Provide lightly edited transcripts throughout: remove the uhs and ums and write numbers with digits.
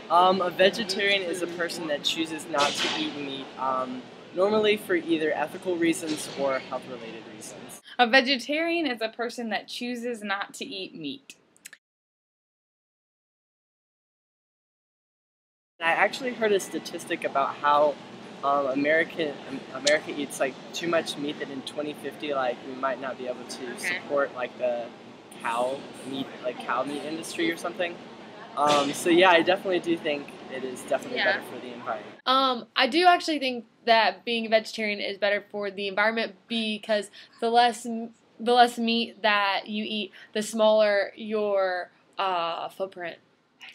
A vegetarian is a person that chooses not to eat meat, normally for either ethical reasons or health-related reasons. A vegetarian is a person that chooses not to eat meat. I actually heard a statistic about how America eats like too much meat that in 2050, like we might not be able to support like the cow meat industry or something. So yeah, I definitely do think it is definitely better for the environment. I do actually think that being a vegetarian is better for the environment because the less meat that you eat, the smaller your footprint.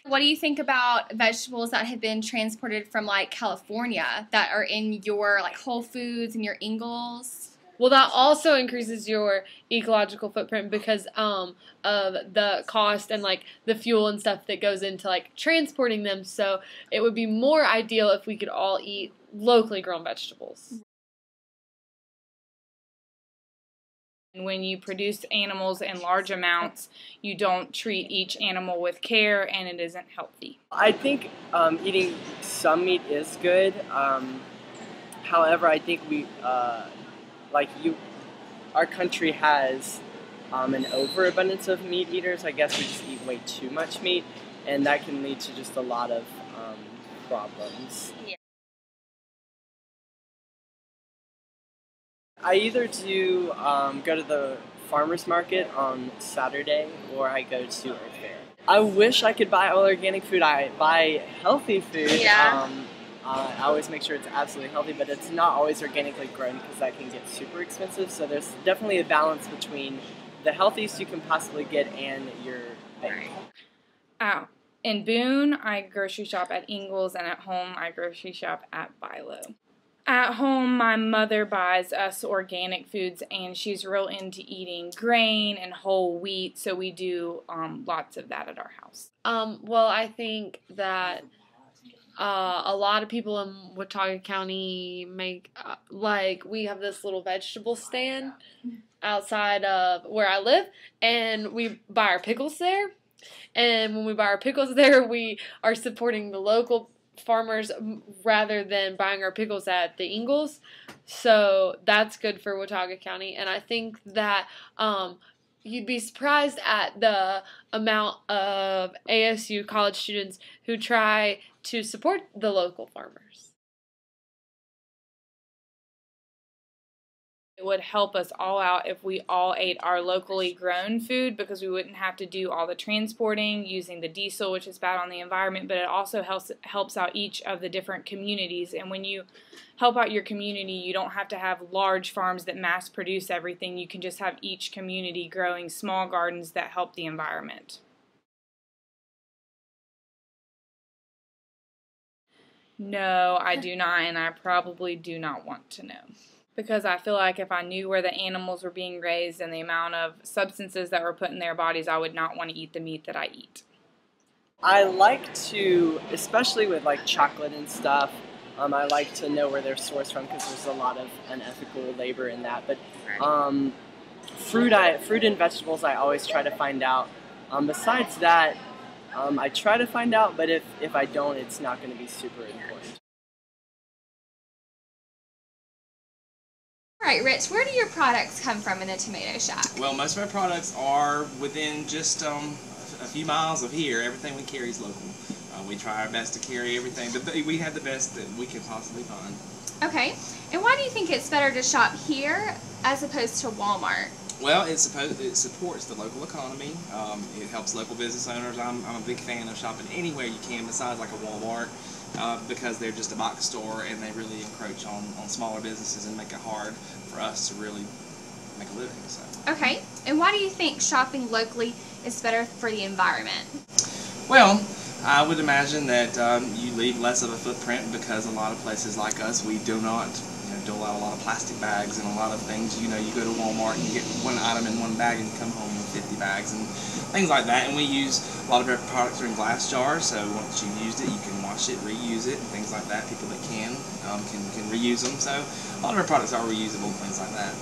What do you think about vegetables that have been transported from like California that are in your like Whole Foods and your Ingles? Well, that also increases your ecological footprint because of the cost and like the fuel and stuff that goes into like transporting them. So it would be more ideal if we could all eat locally grown vegetables. When you produce animals in large amounts, you don't treat each animal with care, and it isn't healthy. I think eating some meat is good. However, I think our country has an overabundance of meat eaters. I guess we just eat way too much meat, and that can lead to just a lot of problems. Yeah. I either do go to the farmer's market on Saturday, or I go to Earth Fair. I wish I could buy all organic food. I buy healthy food. Yeah. I always make sure it's absolutely healthy, but it's not always organically grown because that can get super expensive. So there's definitely a balance between the healthiest you can possibly get and your bank. In Boone, I grocery shop at Ingles, and at home, I grocery shop at Bilo. At home, my mother buys us organic foods, and she's real into eating grain and whole wheat, so we do lots of that at our house. Well, I think that a lot of people in Watauga County make, we have this little vegetable stand outside of where I live, and we buy our pickles there. And when we buy our pickles there, we are supporting the local farmers rather than buying our pickles at the Ingles. So that's good for Watauga County. And I think that you'd be surprised at the amount of ASU college students who try to support the local farmers. It would help us all out if we all ate our locally grown food, because we wouldn't have to do all the transporting using the diesel, which is bad on the environment, but it also helps out each of the different communities. And when you help out your community, you don't have to have large farms that mass produce everything. You can just have each community growing small gardens that help the environment. No, I do not, and I probably do not want to know. Because I feel like if I knew where the animals were being raised and the amount of substances that were put in their bodies, I would not want to eat the meat that I eat. I like to, especially with like chocolate and stuff, I like to know where they're sourced from because there's a lot of unethical labor in that. But fruit and vegetables I always try to find out. Besides that, I try to find out, but if I don't, it's not going to be super important. All right, Rich, where do your products come from in the tomato shop? Well, most of our products are within just a few miles of here. Everything we carry is local. We try our best to carry everything, but we have the best that we can possibly find. Okay, and why do you think it's better to shop here as opposed to Walmart? Well, it supports the local economy. It helps local business owners. I'm a big fan of shopping anywhere you can besides like a Walmart. Because they're just a box store and they really encroach on smaller businesses and make it hard for us to really make a living. So. Okay, and why do you think shopping locally is better for the environment? Well, I would imagine that you leave less of a footprint because a lot of places like us, we do not do a lot of plastic bags and a lot of things. You go to Walmart and you get one item in one bag and you come home with 50 bags and things like that. And we use a lot of our products are in glass jars, so once you've used it, you can wash it, reuse it, and things like that. People that can reuse them. So a lot of our products are reusable, things like that.